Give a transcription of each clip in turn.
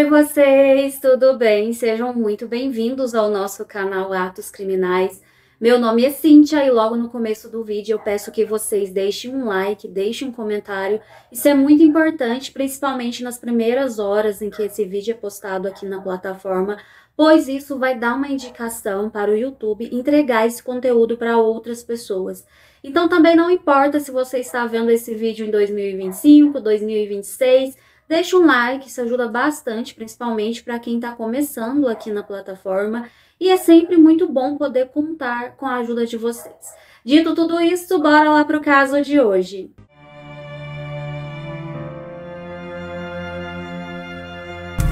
Oi, vocês, tudo bem? Sejam muito bem-vindos ao nosso canal Atos Criminais. Meu nome é Cíntia e logo no começo do vídeo eu peço que vocês deixem um like, deixem um comentário. Isso é muito importante, principalmente nas primeiras horas em que esse vídeo é postado aqui na plataforma, pois isso vai dar uma indicação para o YouTube entregar esse conteúdo para outras pessoas. Então também não importa se você está vendo esse vídeo em 2025, 2026, deixa um like, isso ajuda bastante, principalmente para quem está começando aqui na plataforma. E é sempre muito bom poder contar com a ajuda de vocês. Dito tudo isso, bora lá para o caso de hoje.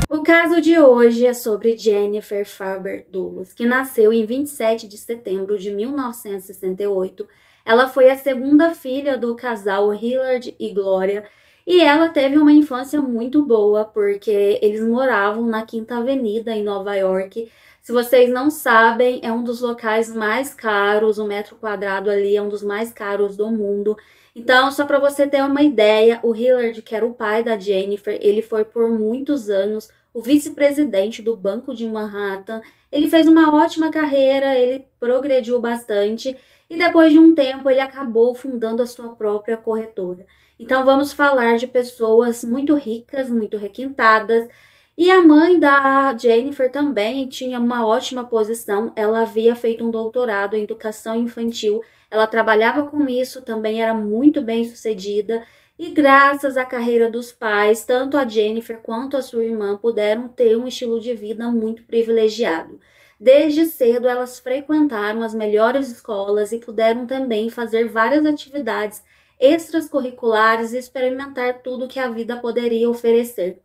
O caso de hoje é sobre Jennifer Faber Douglas, que nasceu em 27 de setembro de 1968. Ela foi a segunda filha do casal Hillard e Gloria, e ela teve uma infância muito boa, porque eles moravam na Quinta Avenida, em Nova York. Se vocês não sabem, é um dos locais mais caros, o metro quadrado ali é um dos mais caros do mundo. Então, só para você ter uma ideia, o Hillard, que era o pai da Jennifer, ele foi por muitos anos o vice-presidente do Banco de Manhattan. Ele fez uma ótima carreira, ele progrediu bastante e depois de um tempo ele acabou fundando a sua própria corretora. Então vamos falar de pessoas muito ricas, muito requintadas. E a mãe da Jennifer também tinha uma ótima posição. Ela havia feito um doutorado em educação infantil. Ela trabalhava com isso, também era muito bem sucedida. E graças à carreira dos pais, tanto a Jennifer quanto a sua irmã puderam ter um estilo de vida muito privilegiado. Desde cedo, elas frequentaram as melhores escolas e puderam também fazer várias atividades extracurriculares e experimentar tudo que a vida poderia oferecer.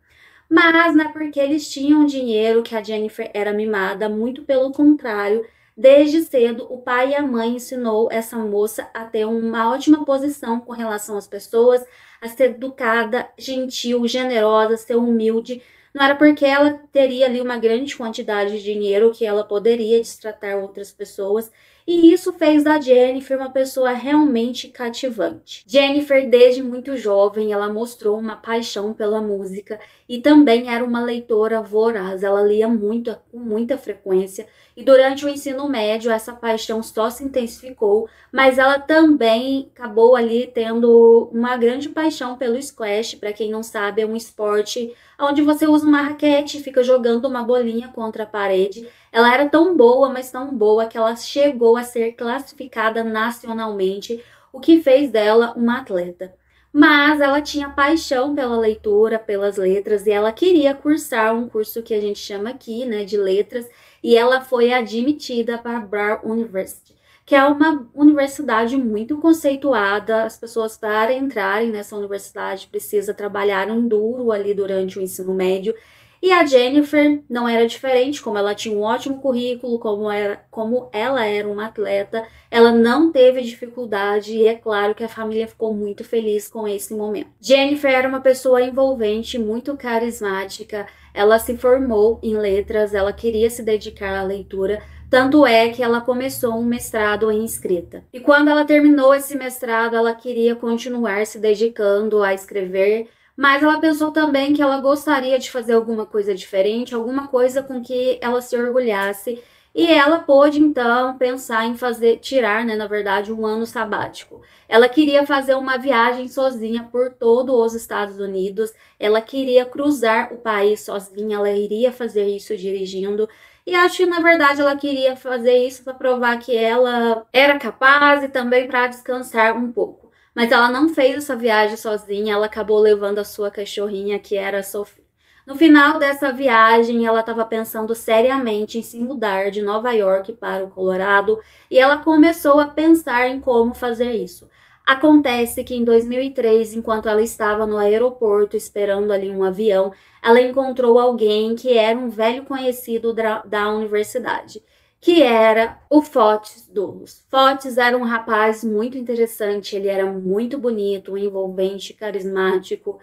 Mas não é porque eles tinham dinheiro que a Jennifer era mimada, muito pelo contrário. Desde cedo, o pai e a mãe ensinou essa moça a ter uma ótima posição com relação às pessoas, a ser educada, gentil, generosa, ser humilde. Não era porque ela teria ali uma grande quantidade de dinheiro que ela poderia destratar outras pessoas. E isso fez da Jennifer uma pessoa realmente cativante. Jennifer, desde muito jovem, ela mostrou uma paixão pela música e também era uma leitora voraz. Ela lia muito, com muita frequência. E durante o ensino médio, essa paixão só se intensificou, mas ela também acabou ali tendo uma grande paixão pelo squash. Para quem não sabe, é um esporte onde você usa uma raquete e fica jogando uma bolinha contra a parede. Ela era tão boa, mas tão boa, que ela chegou a ser classificada nacionalmente, o que fez dela uma atleta. Mas ela tinha paixão pela leitura, pelas letras, e ela queria cursar um curso que a gente chama aqui, né, de letras, e ela foi admitida para a Brown University, que é uma universidade muito conceituada. As pessoas, para entrarem nessa universidade, precisam trabalhar um duro ali durante o ensino médio. E a Jennifer não era diferente, como ela tinha um ótimo currículo, como ela era uma atleta, ela não teve dificuldade e é claro que a família ficou muito feliz com esse momento. Jennifer era uma pessoa envolvente, muito carismática, ela se formou em letras, ela queria se dedicar à leitura, tanto é que ela começou um mestrado em escrita. E quando ela terminou esse mestrado, ela queria continuar se dedicando a escrever, mas ela pensou também que ela gostaria de fazer alguma coisa diferente, alguma coisa com que ela se orgulhasse. E ela pôde, então, pensar em tirar, né, na verdade, um ano sabático. Ela queria fazer uma viagem sozinha por todos os Estados Unidos. Ela queria cruzar o país sozinha, ela iria fazer isso dirigindo. E acho que, na verdade, ela queria fazer isso para provar que ela era capaz e também para descansar um pouco. Mas ela não fez essa viagem sozinha, ela acabou levando a sua cachorrinha, que era a Sophie. No final dessa viagem, ela estava pensando seriamente em se mudar de Nova York para o Colorado e ela começou a pensar em como fazer isso. Acontece que em 2003, enquanto ela estava no aeroporto esperando ali um avião, ela encontrou alguém que era um velho conhecido da universidade, que era o Fotis Dulles. Fotis era um rapaz muito interessante, ele era muito bonito, envolvente, carismático.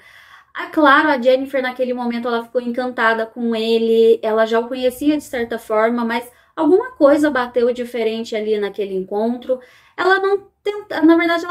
Claro, a Jennifer naquele momento ela ficou encantada com ele, ela já o conhecia de certa forma, mas alguma coisa bateu diferente ali naquele encontro. Ela não tenta, na verdade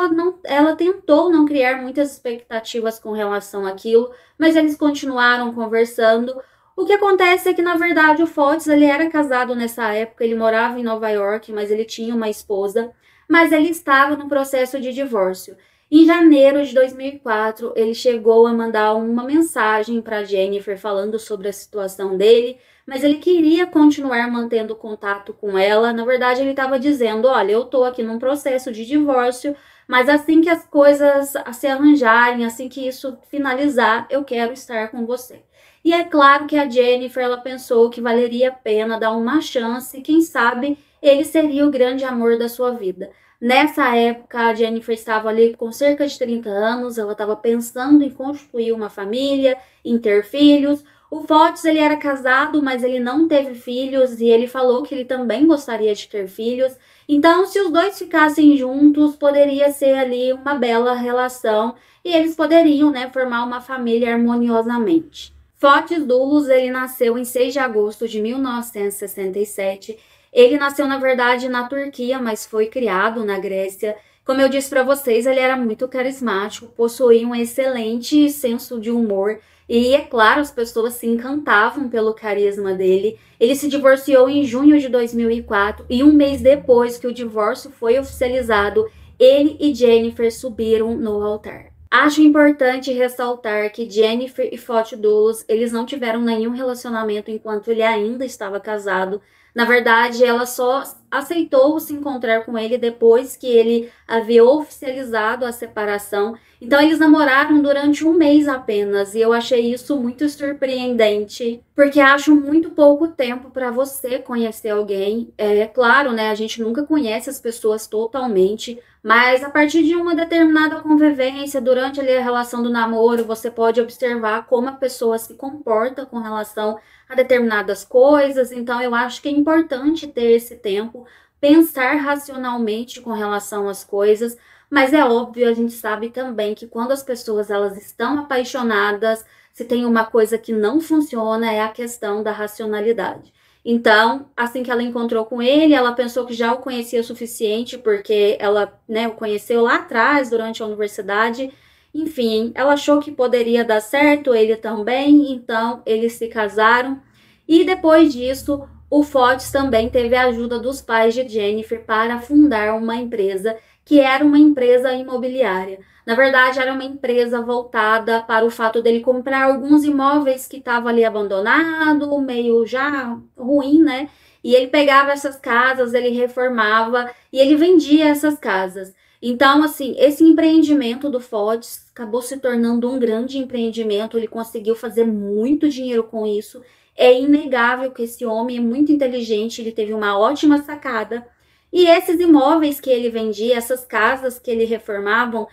ela tentou não criar muitas expectativas com relação àquilo, mas eles continuaram conversando. O que acontece é que, na verdade, o Fotis, ele era casado nessa época, ele morava em Nova York, mas ele tinha uma esposa, mas ele estava no processo de divórcio. Em janeiro de 2004, ele chegou a mandar uma mensagem para Jennifer falando sobre a situação dele, mas ele queria continuar mantendo contato com ela. Na verdade, ele estava dizendo, olha, eu estou aqui num processo de divórcio, mas assim que as coisas se arranjarem, assim que isso finalizar, eu quero estar com você. E é claro que a Jennifer, ela pensou que valeria a pena dar uma chance, quem sabe ele seria o grande amor da sua vida. Nessa época, a Jennifer estava ali com cerca de 30 anos, ela estava pensando em constituir uma família, em ter filhos. O Fotis, ele era casado, mas ele não teve filhos e ele falou que ele também gostaria de ter filhos. Então, se os dois ficassem juntos, poderia ser ali uma bela relação e eles poderiam, né, formar uma família harmoniosamente. Fotis Dulos, ele nasceu em 6 de agosto de 1967. Ele nasceu, na verdade, na Turquia, mas foi criado na Grécia. Como eu disse para vocês, ele era muito carismático, possuía um excelente senso de humor. E, é claro, as pessoas se encantavam pelo carisma dele. Ele se divorciou em junho de 2004 e um mês depois que o divórcio foi oficializado, ele e Jennifer subiram no altar. Acho importante ressaltar que Jennifer e Fotis Dulos, eles não tiveram nenhum relacionamento enquanto ele ainda estava casado. Na verdade, ela só aceitou se encontrar com ele depois que ele havia oficializado a separação. Então, eles namoraram durante um mês apenas e eu achei isso muito surpreendente, porque acho muito pouco tempo para você conhecer alguém. É claro, né? A gente nunca conhece as pessoas totalmente, mas a partir de uma determinada convivência, durante ali a relação do namoro, você pode observar como a pessoa se comporta com relação a determinadas coisas. Então, eu acho que é importante ter esse tempo, pensar racionalmente com relação às coisas, mas é óbvio, a gente sabe também que quando as pessoas elas estão apaixonadas, se tem uma coisa que não funciona é a questão da racionalidade. Então, assim que ela encontrou com ele, ela pensou que já o conhecia o suficiente, porque ela, né, o conheceu lá atrás, durante a universidade. Enfim, ela achou que poderia dar certo, ele também, então eles se casaram. E depois disso, o Fotis também teve a ajuda dos pais de Jennifer para fundar uma empresa que era uma empresa imobiliária. Na verdade, era uma empresa voltada para o fato dele comprar alguns imóveis que estavam ali abandonados, meio já ruim, né? E ele pegava essas casas, ele reformava e ele vendia essas casas. Então, assim, esse empreendimento do Fotis acabou se tornando um grande empreendimento, ele conseguiu fazer muito dinheiro com isso. É inegável que esse homem é muito inteligente, ele teve uma ótima sacada. E esses imóveis que ele vendia, essas casas que ele reformavam,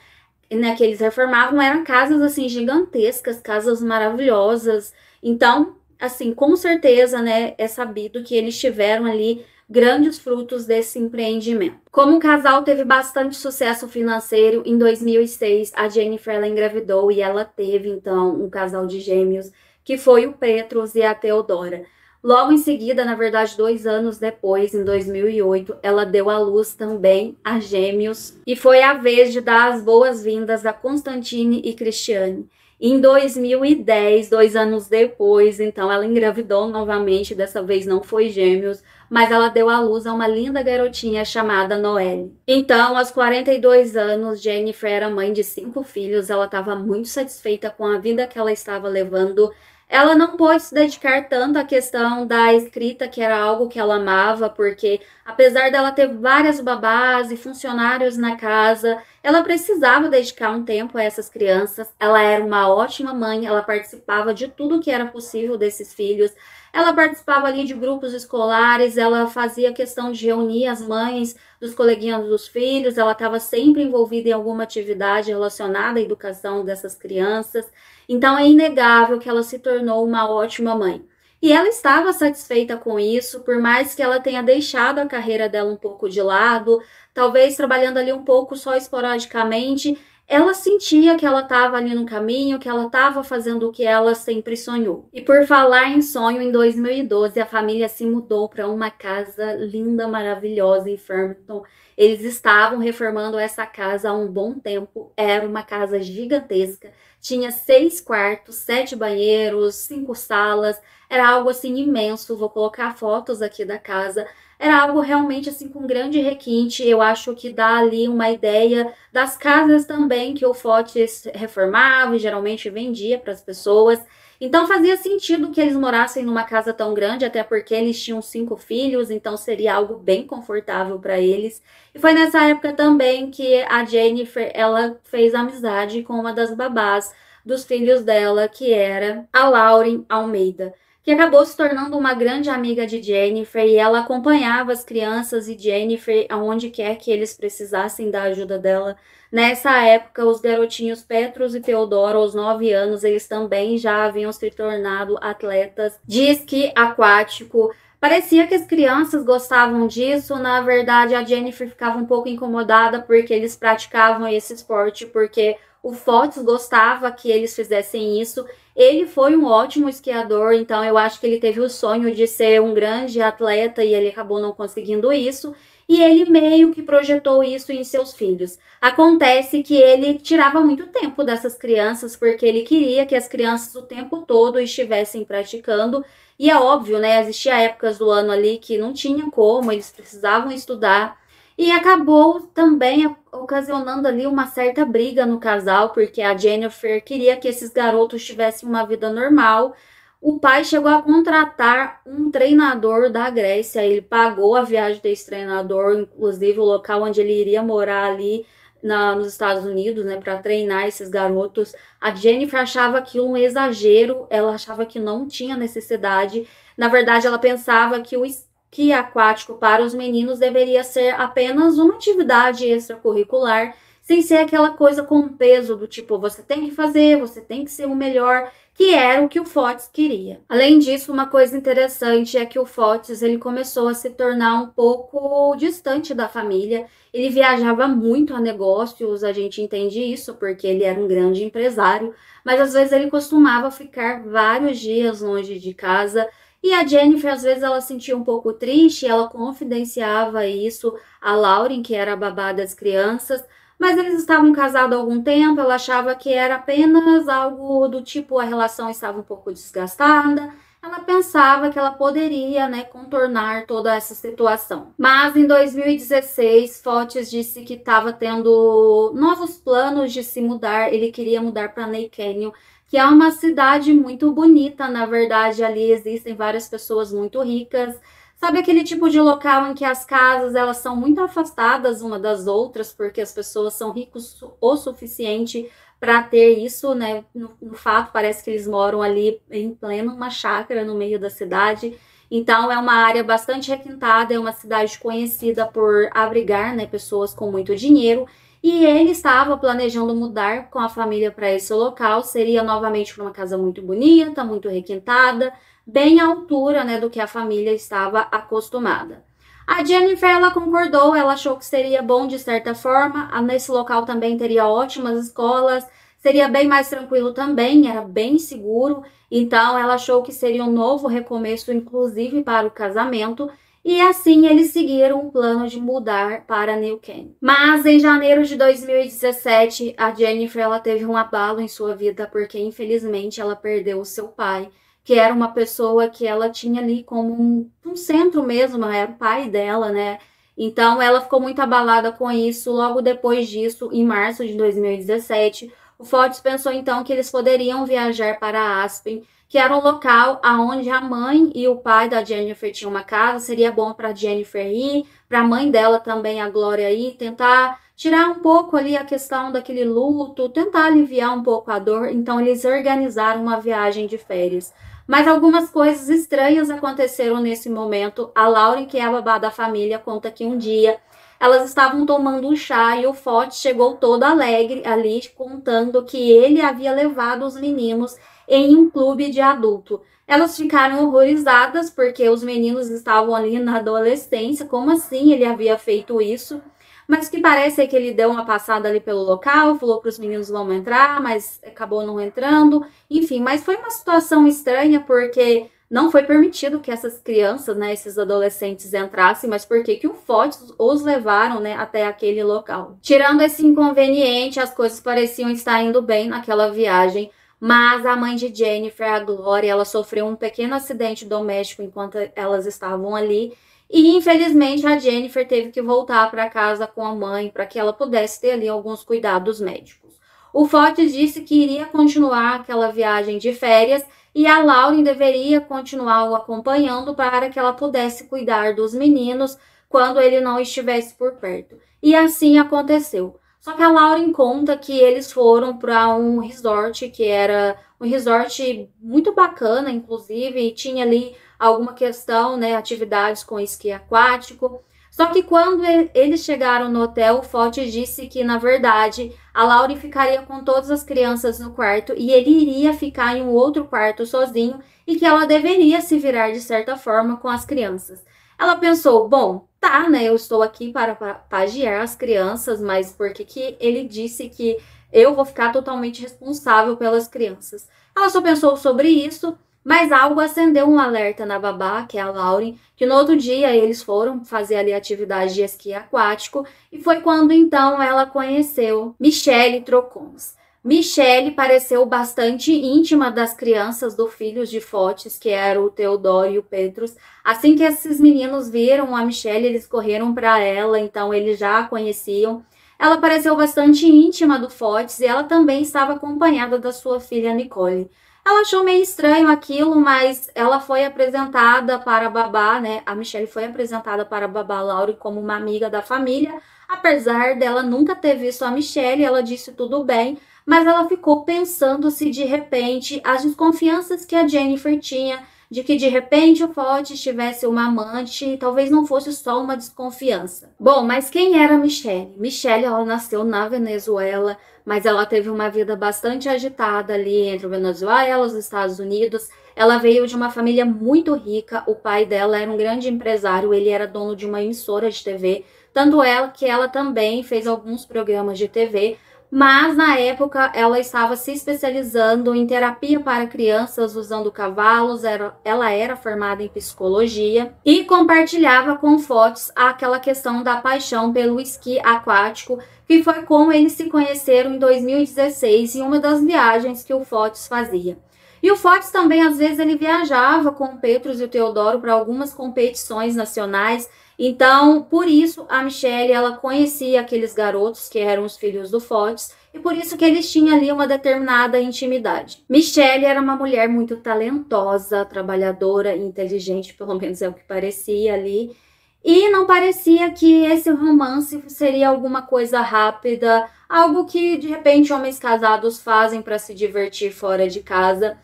né, que eles reformavam, eram casas assim gigantescas, casas maravilhosas. Então, assim, com certeza, né, é sabido que eles tiveram ali grandes frutos desse empreendimento. Como o casal teve bastante sucesso financeiro, em 2006 a Jennifer ela engravidou e ela teve então um casal de gêmeos, que foi o Petros e a Theodora. Logo em seguida, na verdade 2 anos depois, em 2008, ela deu à luz também a gêmeos e foi a vez de dar as boas-vindas a Constantine e Cristiane. Em 2010, 2 anos depois, então ela engravidou novamente, dessa vez não foi gêmeos, mas ela deu à luz a uma linda garotinha chamada Noelle. Então, aos 42 anos, Jennifer era mãe de 5 filhos, ela estava muito satisfeita com a vida que ela estava levando. Ela não pôde se dedicar tanto à questão da escrita, que era algo que ela amava, porque apesar dela ter várias babás e funcionários na casa, ela precisava dedicar um tempo a essas crianças. Ela era uma ótima mãe, ela participava de tudo que era possível desses filhos. Ela participava ali de grupos escolares, ela fazia questão de reunir as mães dos coleguinhas dos filhos, ela estava sempre envolvida em alguma atividade relacionada à educação dessas crianças. Então é inegável que ela se tornou uma ótima mãe. E ela estava satisfeita com isso, por mais que ela tenha deixado a carreira dela um pouco de lado, talvez trabalhando ali um pouco só esporadicamente, ela sentia que ela estava ali no caminho, que ela estava fazendo o que ela sempre sonhou. E por falar em sonho, em 2012 a família se mudou para uma casa linda, maravilhosa em Farmington. Eles estavam reformando essa casa há um bom tempo, era uma casa gigantesca, tinha 6 quartos, 7 banheiros, 5 salas, era algo assim imenso. Vou colocar fotos aqui da casa. Era algo realmente assim com grande requinte. Eu acho que dá ali uma ideia das casas também que o Fotis reformava e geralmente vendia para as pessoas. Então fazia sentido que eles morassem numa casa tão grande, até porque eles tinham 5 filhos, então seria algo bem confortável para eles. E foi nessa época também que a Jennifer, ela fez amizade com uma das babás dos filhos dela, que era a Lauren Almeida, que acabou se tornando uma grande amiga de Jennifer, e ela acompanhava as crianças e Jennifer aonde quer que eles precisassem da ajuda dela. Nessa época, os garotinhos Petros e Teodoro, aos 9 anos, eles também já haviam se tornado atletas de esqui aquático. Parecia que as crianças gostavam disso. Na verdade, a Jennifer ficava um pouco incomodada porque eles praticavam esse esporte, porque o Fotis gostava que eles fizessem isso. Ele foi um ótimo esquiador, então eu acho que ele teve o sonho de ser um grande atleta e ele acabou não conseguindo isso. E ele meio que projetou isso em seus filhos. Acontece que ele tirava muito tempo dessas crianças, porque ele queria que as crianças o tempo todo estivessem praticando. E é óbvio, né? Existia épocas do ano ali que não tinha como, eles precisavam estudar. E acabou também ocasionando ali uma certa briga no casal, porque a Jennifer queria que esses garotos tivessem uma vida normal. O pai chegou a contratar um treinador da Grécia, ele pagou a viagem desse treinador, inclusive o local onde ele iria morar ali nos Estados Unidos, né, para treinar esses garotos. A Jennifer achava aquilo um exagero, ela achava que não tinha necessidade. Na verdade, ela pensava que o esqui aquático para os meninos deveria ser apenas uma atividade extracurricular, sem ser aquela coisa com peso do tipo, você tem que fazer, você tem que ser o melhor, que era o que o Fotis queria. Além disso, uma coisa interessante é que o Fotis, ele começou a se tornar um pouco distante da família. Ele viajava muito a negócios, a gente entende isso porque ele era um grande empresário, mas às vezes ele costumava ficar vários dias longe de casa. E a Jennifer, às vezes, ela sentia um pouco triste, ela confidenciava isso a Lauren, que era a babá das crianças, mas eles estavam casados há algum tempo, ela achava que era apenas algo do tipo, a relação estava um pouco desgastada, ela pensava que ela poderia, né, contornar toda essa situação. Mas em 2016, Fotis disse que estava tendo novos planos de se mudar, ele queria mudar para New Canyon, que é uma cidade muito bonita. Na verdade, ali existem várias pessoas muito ricas. Sabe aquele tipo de local em que as casas elas são muito afastadas uma das outras, porque as pessoas são ricos o suficiente para ter isso, né? No fato, parece que eles moram ali em pleno uma chácara no meio da cidade. Então, é uma área bastante requintada, é uma cidade conhecida por abrigar, né, pessoas com muito dinheiro. E ele estava planejando mudar com a família para esse local. Seria novamente para uma casa muito bonita, muito requintada, bem à altura, né, do que a família estava acostumada. A Jennifer, ela concordou, ela achou que seria bom de certa forma. Nesse local também teria ótimas escolas, seria bem mais tranquilo também, era bem seguro. Então ela achou que seria um novo recomeço, inclusive para o casamento. E assim eles seguiram o plano de mudar para New Canyon. Mas em janeiro de 2017, a Jennifer ela teve um abalo em sua vida, porque infelizmente ela perdeu o seu pai, que era uma pessoa que ela tinha ali como um centro mesmo, era o pai dela, né? Então ela ficou muito abalada com isso. Logo depois disso, em março de 2017, o Fotis pensou então que eles poderiam viajar para Aspen, que era um local onde a mãe e o pai da Jennifer tinham uma casa. Seria bom para a Jennifer ir, para a mãe dela também, a Glória, ir, tentar tirar um pouco ali a questão daquele luto, tentar aliviar um pouco a dor. Então eles organizaram uma viagem de férias. Mas algumas coisas estranhas aconteceram nesse momento. A Lauren, que é a babá da família, conta que um dia elas estavam tomando um chá e o Fotis chegou todo alegre ali, contando que ele havia levado os meninos em um clube de adulto. Elas ficaram horrorizadas porque os meninos estavam ali na adolescência. Como assim ele havia feito isso? Mas o que parece é que ele deu uma passada ali pelo local, falou para os meninos vão entrar, mas acabou não entrando. Enfim, mas foi uma situação estranha porque não foi permitido que essas crianças, né, esses adolescentes entrassem, mas por que que o Fotis os levaram, né, até aquele local? Tirando esse inconveniente, as coisas pareciam estar indo bem naquela viagem, mas a mãe de Jennifer, a Gloria, ela sofreu um pequeno acidente doméstico enquanto elas estavam ali, e infelizmente a Jennifer teve que voltar para casa com a mãe para que ela pudesse ter ali alguns cuidados médicos. O Fotis disse que iria continuar aquela viagem de férias e a Lauren deveria continuar o acompanhando para que ela pudesse cuidar dos meninos quando ele não estivesse por perto. E assim aconteceu. Só que a Lauren conta que eles foram para um resort que era um resort muito bacana, inclusive, e tinha ali alguma questão, né, atividades com esqui aquático. Só que quando eles chegaram no hotel, o Fotis disse que, na verdade, a Lauren ficaria com todas as crianças no quarto e ele iria ficar em um outro quarto sozinho e que ela deveria se virar de certa forma com as crianças. Ela pensou, bom, tá, né, eu estou aqui para pagiar as crianças, mas por que ele disse que eu vou ficar totalmente responsável pelas crianças? Ela só pensou sobre isso. Mas algo acendeu um alerta na babá, que é a Lauren, que no outro dia eles foram fazer ali atividade de esqui aquático e foi quando então ela conheceu Michelle Trocons. Michelle pareceu bastante íntima das crianças do filho de Fotis, que era o Theodore e o Petrus. Assim que esses meninos viram a Michelle, eles correram para ela, então eles já a conheciam. Ela pareceu bastante íntima do Fotis e ela também estava acompanhada da sua filha Nicole. Ela achou meio estranho aquilo, mas ela foi apresentada para a babá, né? A Michelle foi apresentada para a babá Lauren como uma amiga da família. Apesar dela nunca ter visto a Michelle, ela disse tudo bem, mas ela ficou pensando se de repente as desconfianças que a Jennifer tinha de que de repente o Fotis tivesse uma amante, talvez não fosse só uma desconfiança. Bom, mas quem era Michelle? Michelle, ela nasceu na Venezuela, mas ela teve uma vida bastante agitada ali entre a Venezuela e os Estados Unidos. Ela veio de uma família muito rica, o pai dela era um grande empresário, ele era dono de uma emissora de TV, tanto ela que ela também fez alguns programas de TV, mas na época ela estava se especializando em terapia para crianças usando cavalos, ela era formada em psicologia e compartilhava com Fotis aquela questão da paixão pelo esqui aquático, que foi como eles se conheceram em 2016 em uma das viagens que o Fotis fazia. E o Fotis também, às vezes, ele viajava com o Petrus e o Teodoro para algumas competições nacionais. Então, por isso, a Michelle, ela conhecia aqueles garotos que eram os filhos do Fotis e por isso que eles tinham ali uma determinada intimidade. Michelle era uma mulher muito talentosa, trabalhadora, inteligente, pelo menos é o que parecia ali. E não parecia que esse romance seria alguma coisa rápida, algo que de repente homens casados fazem para se divertir fora de casa.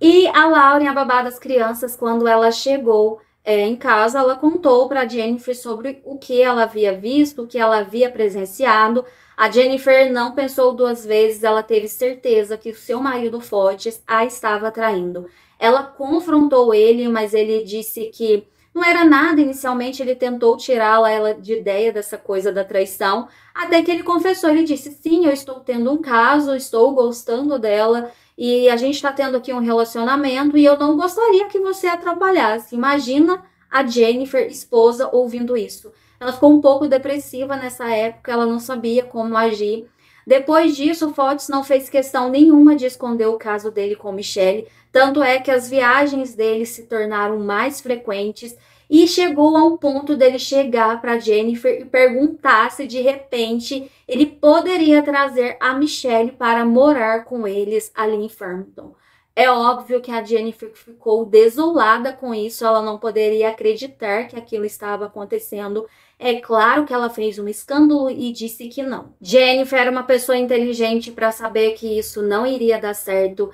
E a Lauren, a babá das crianças, quando ela chegou em casa, ela contou para a Jennifer sobre o que ela havia visto, o que ela havia presenciado. A Jennifer não pensou duas vezes, ela teve certeza que o seu marido Fotis a estava traindo. Ela confrontou ele, mas ele disse que não era nada. Inicialmente ele tentou tirá-la de ideia dessa coisa da traição, até que ele confessou, ele disse, sim, eu estou tendo um caso, estou gostando dela, e a gente está tendo aqui um relacionamento e eu não gostaria que você atrapalhasse. Imagina a Jennifer, esposa, ouvindo isso. Ela ficou um pouco depressiva nessa época, ela não sabia como agir. Depois disso, o Fotis não fez questão nenhuma de esconder o caso dele com Michelle, tanto é que as viagens dele se tornaram mais frequentes e chegou a um ponto dele chegar para Jennifer e perguntar se de repente ele poderia trazer a Michelle para morar com eles ali em Farmington. É óbvio que a Jennifer ficou desolada com isso, ela não poderia acreditar que aquilo estava acontecendo. É claro que ela fez um escândalo e disse que não. Jennifer era uma pessoa inteligente para saber que isso não iria dar certo.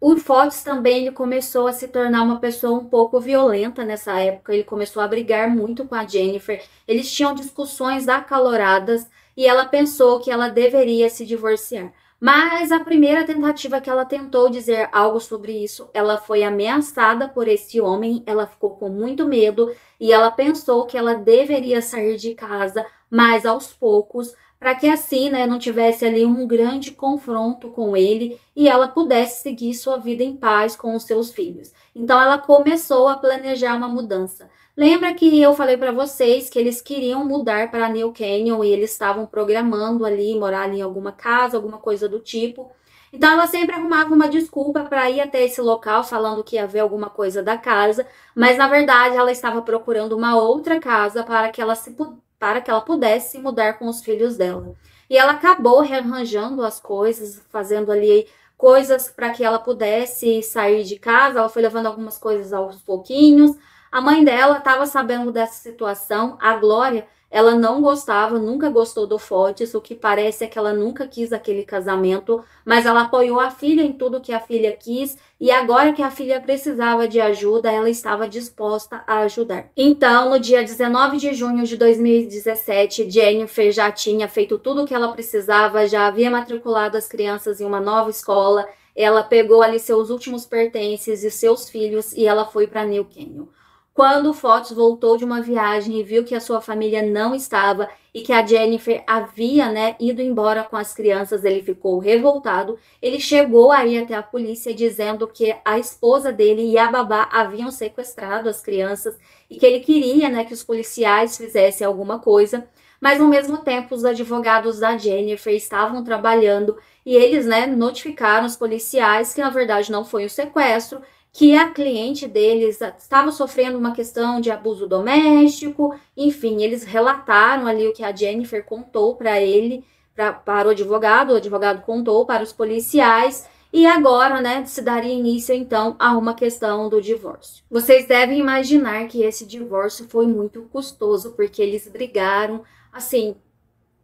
O Fotis também ele começou a se tornar uma pessoa um pouco violenta nessa época. Ele começou a brigar muito com a Jennifer. Eles tinham discussões acaloradas e ela pensou que ela deveria se divorciar. Mas a primeira tentativa que ela tentou dizer algo sobre isso, ela foi ameaçada por esse homem, ela ficou com muito medo e ela pensou que ela deveria sair de casa, mas aos poucos, para que assim, né, não tivesse ali um grande confronto com ele e ela pudesse seguir sua vida em paz com os seus filhos. Então ela começou a planejar uma mudança. Lembra que eu falei para vocês que eles queriam mudar para New Canyon e eles estavam programando ali, morar ali em alguma casa, alguma coisa do tipo. Então ela sempre arrumava uma desculpa para ir até esse local falando que ia ver alguma coisa da casa, mas na verdade ela estava procurando uma outra casa para que ela pudesse se mudar com os filhos dela. E ela acabou rearranjando as coisas, fazendo ali coisas para que ela pudesse sair de casa. Ela foi levando algumas coisas aos pouquinhos. A mãe dela estava sabendo dessa situação. A Glória, ela não gostava, nunca gostou do Fotis. O que parece é que ela nunca quis aquele casamento, mas ela apoiou a filha em tudo que a filha quis. E agora que a filha precisava de ajuda, ela estava disposta a ajudar. Então, no dia 19 de junho de 2017, Jennifer já tinha feito tudo o que ela precisava, já havia matriculado as crianças em uma nova escola. Ela pegou ali seus últimos pertences e seus filhos e ela foi para New Canyon. Quando o Fotis voltou de uma viagem e viu que a sua família não estava e que a Jennifer havia, ido embora com as crianças, ele ficou revoltado. Ele chegou a ir até a polícia dizendo que a esposa dele e a babá haviam sequestrado as crianças e que ele queria, que os policiais fizessem alguma coisa. Mas, ao mesmo tempo, os advogados da Jennifer estavam trabalhando e eles, notificaram os policiais que, na verdade, não foi um sequestro, que a cliente deles estava sofrendo uma questão de abuso doméstico. Enfim, eles relataram ali o que a Jennifer contou para ele, para o advogado contou para os policiais, e agora, se daria início, então, a uma questão do divórcio. Vocês devem imaginar que esse divórcio foi muito custoso, porque eles brigaram, assim,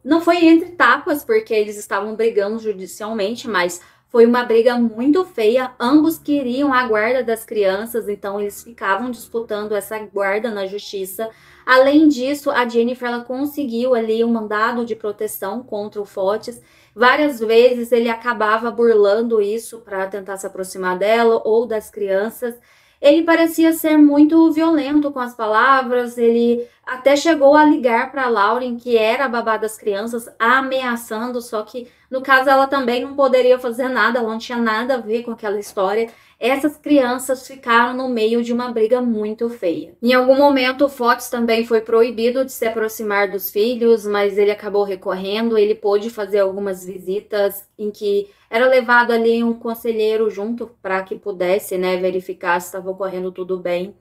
não foi entre tapas, porque eles estavam brigando judicialmente, mas foi uma briga muito feia. Ambos queriam a guarda das crianças, então eles ficavam disputando essa guarda na justiça. Além disso, a Jennifer ela conseguiu ali um mandado de proteção contra o Fotis. Várias vezes ele acabava burlando isso para tentar se aproximar dela ou das crianças. Ele parecia ser muito violento com as palavras, ele até chegou a ligar para Lauren, que era a babá das crianças, ameaçando, só que no caso ela também não poderia fazer nada, ela não tinha nada a ver com aquela história. Essas crianças ficaram no meio de uma briga muito feia. Em algum momento o Fotis também foi proibido de se aproximar dos filhos, mas ele acabou recorrendo. Ele pôde fazer algumas visitas em que era levado ali um conselheiro junto para que pudesse, verificar se estava ocorrendo tudo bem.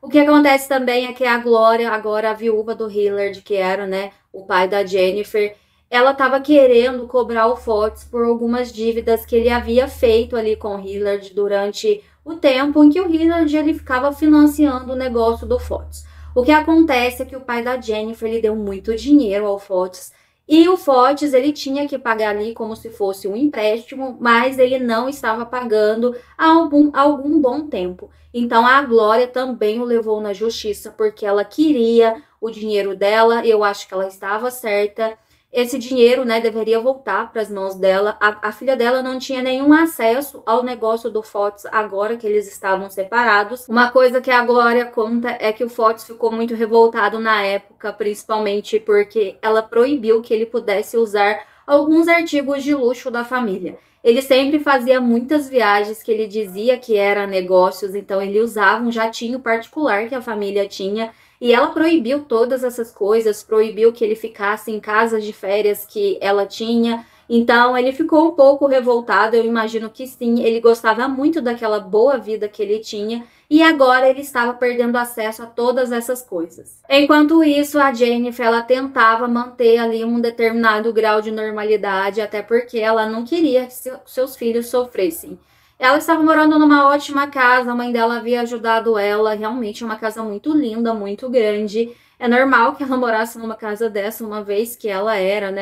O que acontece também é que a Glória, agora a viúva do Hillard, que era, o pai da Jennifer, ela estava querendo cobrar o Fotis por algumas dívidas que ele havia feito ali com o Hillard durante o tempo em que o Hillard ele ficava financiando o negócio do Fotis. O que acontece é que o pai da Jennifer ele deu muito dinheiro ao Fotis e o Fotis ele tinha que pagar ali como se fosse um empréstimo, mas ele não estava pagando há algum bom tempo. Então a Glória também o levou na justiça porque ela queria o dinheiro dela. Eu acho que ela estava certa. Esse dinheiro, deveria voltar para as mãos dela. A filha dela não tinha nenhum acesso ao negócio do Fotis agora que eles estavam separados. Uma coisa que a Glória conta é que o Fotis ficou muito revoltado na época, principalmente porque ela proibiu que ele pudesse usar alguns artigos de luxo da família. Ele sempre fazia muitas viagens que ele dizia que eram negócios, então ele usava um jatinho particular que a família tinha. E ela proibiu todas essas coisas, proibiu que ele ficasse em casas de férias que ela tinha. Então ele ficou um pouco revoltado, eu imagino que sim, ele gostava muito daquela boa vida que ele tinha e agora ele estava perdendo acesso a todas essas coisas. Enquanto isso, a Jennifer ela tentava manter ali um determinado grau de normalidade, até porque ela não queria que seus filhos sofressem. Ela estava morando numa ótima casa, a mãe dela havia ajudado ela, realmente uma casa muito linda, muito grande. É normal que ela morasse numa casa dessa, uma vez que ela era,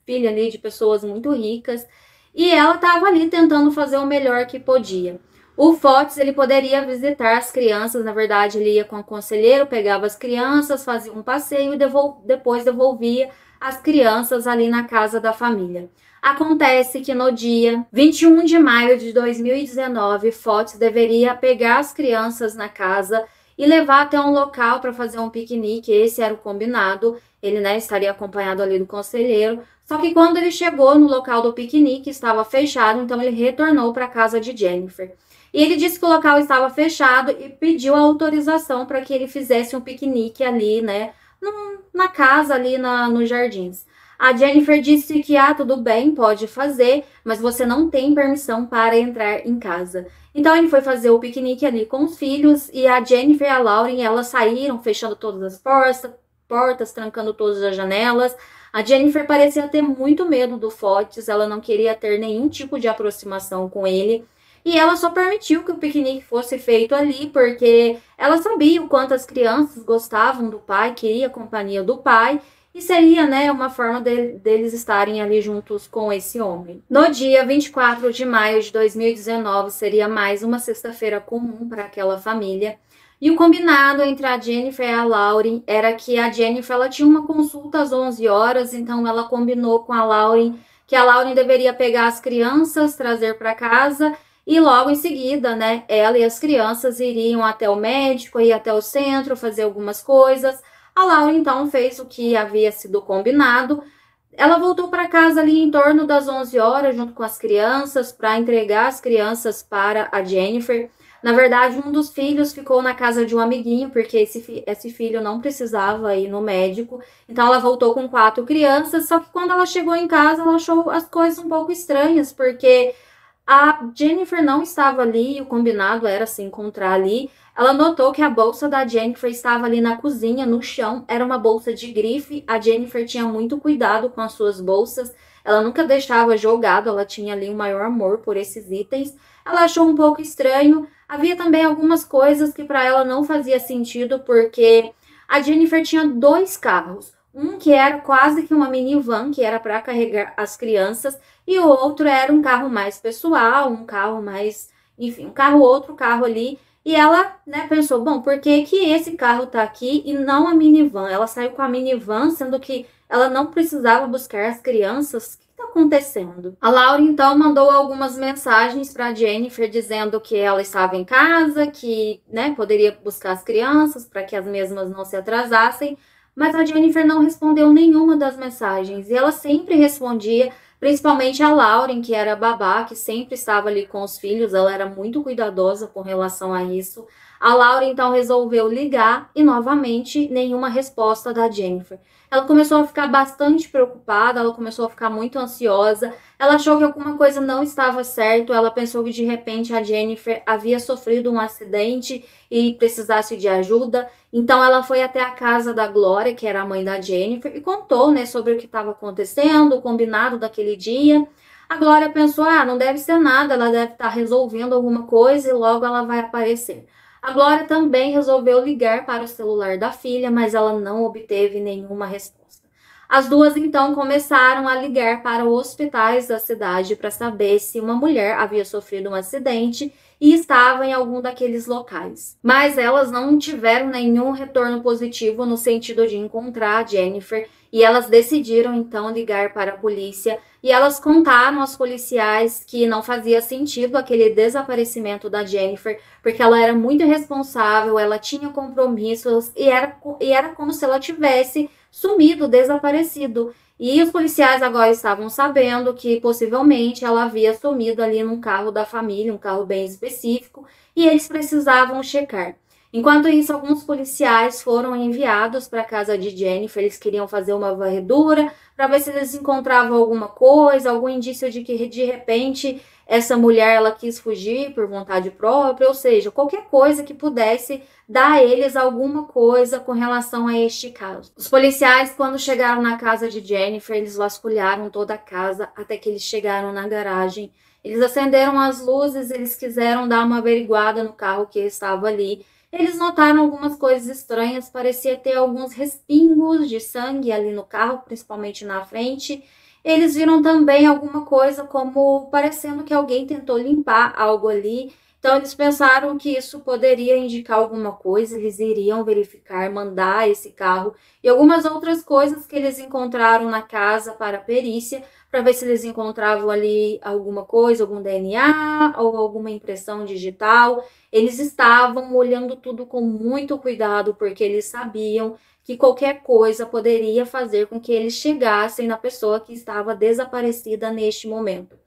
filha ali de pessoas muito ricas. E ela estava ali tentando fazer o melhor que podia. O Fotis, ele poderia visitar as crianças, na verdade ele ia com o conselheiro, pegava as crianças, fazia um passeio e depois devolvia as crianças ali na casa da família. Acontece que no dia 21 de maio de 2019, Fotis deveria pegar as crianças na casa e levar até um local para fazer um piquenique. Esse era o combinado. Ele, né, estaria acompanhado ali do conselheiro. Só que quando ele chegou no local do piquenique, estava fechado, então ele retornou para a casa de Jennifer. E ele disse que o local estava fechado e pediu a autorização para que ele fizesse um piquenique ali, né, na casa ali nos jardins. A Jennifer disse que, tudo bem, pode fazer, mas você não tem permissão para entrar em casa. Então ele foi fazer o piquenique ali com os filhos e a Jennifer e a Lauren, elas saíram fechando todas as portas, trancando todas as janelas. A Jennifer parecia ter muito medo do Fotis, ela não queria ter nenhum tipo de aproximação com ele. E ela só permitiu que o piquenique fosse feito ali, porque ela sabia o quanto as crianças gostavam do pai, queria a companhia do pai, e seria, né, uma forma deles estarem ali juntos com esse homem. No dia 24 de maio de 2019, seria mais uma sexta-feira comum para aquela família. E o combinado entre a Jennifer e a Lauren era que a Jennifer ela tinha uma consulta às 11 horas, então ela combinou com a Lauren que a Lauren deveria pegar as crianças, trazer para casa e logo em seguida, né, ela e as crianças iriam até o médico, ir até o centro, fazer algumas coisas. A Lauren então fez o que havia sido combinado. Ela voltou para casa ali em torno das 11 horas, junto com as crianças, para entregar as crianças para a Jennifer. Na verdade, um dos filhos ficou na casa de um amiguinho, porque esse filho não precisava ir no médico. Então, ela voltou com 4 crianças, só que quando ela chegou em casa, ela achou as coisas um pouco estranhas, porque a Jennifer não estava ali, o combinado era se encontrar ali. Ela notou que a bolsa da Jennifer estava ali na cozinha, no chão. Era uma bolsa de grife. A Jennifer tinha muito cuidado com as suas bolsas. Ela nunca deixava jogado, ela tinha ali um maior amor por esses itens. Ela achou um pouco estranho. Havia também algumas coisas que para ela não fazia sentido, porque a Jennifer tinha 2 carros. Um que era quase que uma minivan, que era para carregar as crianças, e o outro era um carro mais pessoal, um carro mais, enfim, outro carro ali. E ela, né, pensou, bom, por que que esse carro tá aqui e não a minivan? Ela saiu com a minivan, sendo que ela não precisava buscar as crianças. O que tá acontecendo? A Laura, então, mandou algumas mensagens para Jennifer dizendo que ela estava em casa, que, né, poderia buscar as crianças para que as mesmas não se atrasassem. Mas a Jennifer não respondeu nenhuma das mensagens. E ela sempre respondia, principalmente a Lauren, que era a babá, que sempre estava ali com os filhos. Ela era muito cuidadosa com relação a isso. A Lauren, então, resolveu ligar e, novamente, nenhuma resposta da Jennifer. Ela começou a ficar bastante preocupada, ela começou a ficar muito ansiosa. Ela achou que alguma coisa não estava certo. Ela pensou que, de repente, a Jennifer havia sofrido um acidente e precisasse de ajuda. Então, ela foi até a casa da Glória, que era a mãe da Jennifer, e contou, né, sobre o que estava acontecendo, o combinado daquele dia. A Glória pensou, não deve ser nada, ela deve estar resolvendo alguma coisa e logo ela vai aparecer. A Glória também resolveu ligar para o celular da filha, mas ela não obteve nenhuma resposta. As duas, então, começaram a ligar para os hospitais da cidade para saber se uma mulher havia sofrido um acidente e estava em algum daqueles locais. Mas elas não tiveram nenhum retorno positivo no sentido de encontrar a Jennifer e elas decidiram então ligar para a polícia e elas contaram aos policiais que não fazia sentido aquele desaparecimento da Jennifer, porque ela era muito irresponsável, ela tinha compromissos e era como se ela tivesse sumido, desaparecido. E os policiais agora estavam sabendo que possivelmente ela havia sumido ali num carro da família, um carro bem específico, e eles precisavam checar. Enquanto isso, alguns policiais foram enviados para a casa de Jennifer, eles queriam fazer uma varredura para ver se eles encontravam alguma coisa, algum indício de que de repente essa mulher ela quis fugir por vontade própria, ou seja, qualquer coisa que pudesse dar a eles alguma coisa com relação a este caso. Os policiais, quando chegaram na casa de Jennifer, eles vasculharam toda a casa até que eles chegaram na garagem. Eles acenderam as luzes, eles quiseram dar uma averiguada no carro que estava ali. Eles notaram algumas coisas estranhas, parecia ter alguns respingos de sangue ali no carro, principalmente na frente. Eles viram também alguma coisa como parecendo que alguém tentou limpar algo ali. Então, eles pensaram que isso poderia indicar alguma coisa, eles iriam verificar, mandar esse carro e algumas outras coisas que eles encontraram na casa para a perícia, para ver se eles encontravam ali alguma coisa, algum DNA ou alguma impressão digital. Eles estavam olhando tudo com muito cuidado, porque eles sabiam que qualquer coisa poderia fazer com que eles chegassem na pessoa que estava desaparecida neste momento.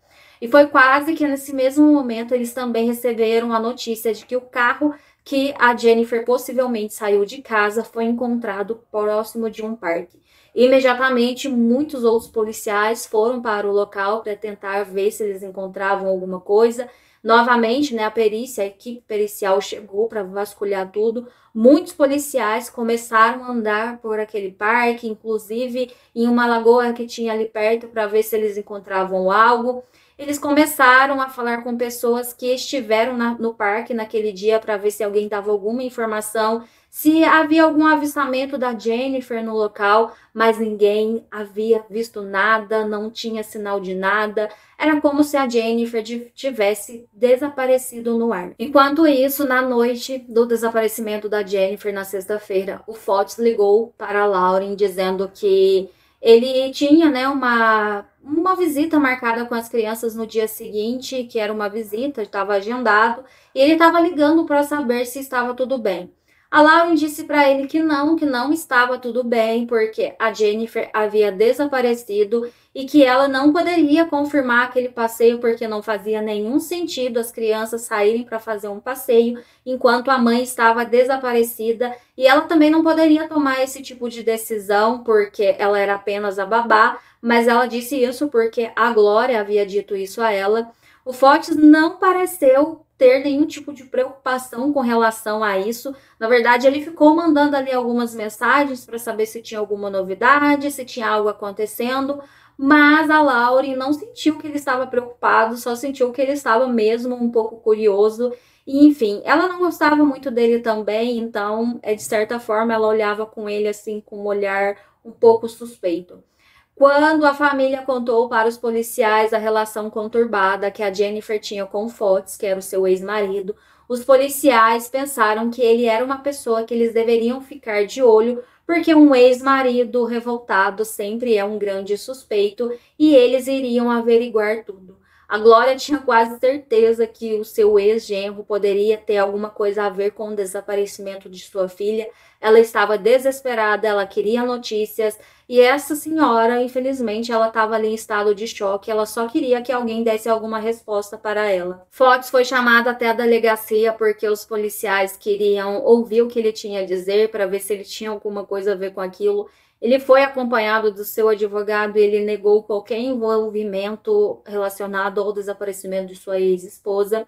E foi quase que nesse mesmo momento eles também receberam a notícia de que o carro que a Jennifer possivelmente saiu de casa foi encontrado próximo de um parque. Imediatamente, muitos outros policiais foram para o local para tentar ver se eles encontravam alguma coisa. Novamente, né, a equipe pericial chegou para vasculhar tudo. Muitos policiais começaram a andar por aquele parque, inclusive em uma lagoa que tinha ali perto, para ver se eles encontravam algo. Eles começaram a falar com pessoas que estiveram no parque naquele dia para ver se alguém dava alguma informação, se havia algum avistamento da Jennifer no local, mas ninguém havia visto nada, não tinha sinal de nada. Era como se a Jennifer tivesse desaparecido no ar. Enquanto isso, na noite do desaparecimento da Jennifer, na sexta-feira, o Fox ligou para a Lauren dizendo que ele tinha, né, uma visita marcada com as crianças no dia seguinte, que era uma visita, estava agendado, e ele estava ligando para saber se estava tudo bem. A Lauren disse para ele que não estava tudo bem, porque a Jennifer havia desaparecido e que ela não poderia confirmar aquele passeio porque não fazia nenhum sentido as crianças saírem para fazer um passeio enquanto a mãe estava desaparecida, e ela também não poderia tomar esse tipo de decisão porque ela era apenas a babá, mas ela disse isso porque a Glória havia dito isso a ela. O Fox não pareceu ter nenhum tipo de preocupação com relação a isso. Na verdade, ele ficou mandando ali algumas mensagens para saber se tinha alguma novidade, se tinha algo acontecendo, mas a Lauren não sentiu que ele estava preocupado, só sentiu que ele estava mesmo um pouco curioso. E, enfim, ela não gostava muito dele também, então, de certa forma, ela olhava com ele assim, com um olhar um pouco suspeito. Quando a família contou para os policiais a relação conturbada que a Jennifer tinha com o Fox, que era o seu ex-marido, os policiais pensaram que ele era uma pessoa que eles deveriam ficar de olho, porque um ex-marido revoltado sempre é um grande suspeito e eles iriam averiguar tudo. A Glória tinha quase certeza que o seu ex-genro poderia ter alguma coisa a ver com o desaparecimento de sua filha. Ela estava desesperada, ela queria notícias, e essa senhora, infelizmente, ela estava ali em estado de choque, ela só queria que alguém desse alguma resposta para ela. Fox foi chamado até a delegacia porque os policiais queriam ouvir o que ele tinha a dizer para ver se ele tinha alguma coisa a ver com aquilo. Ele foi acompanhado do seu advogado e ele negou qualquer envolvimento relacionado ao desaparecimento de sua ex-esposa.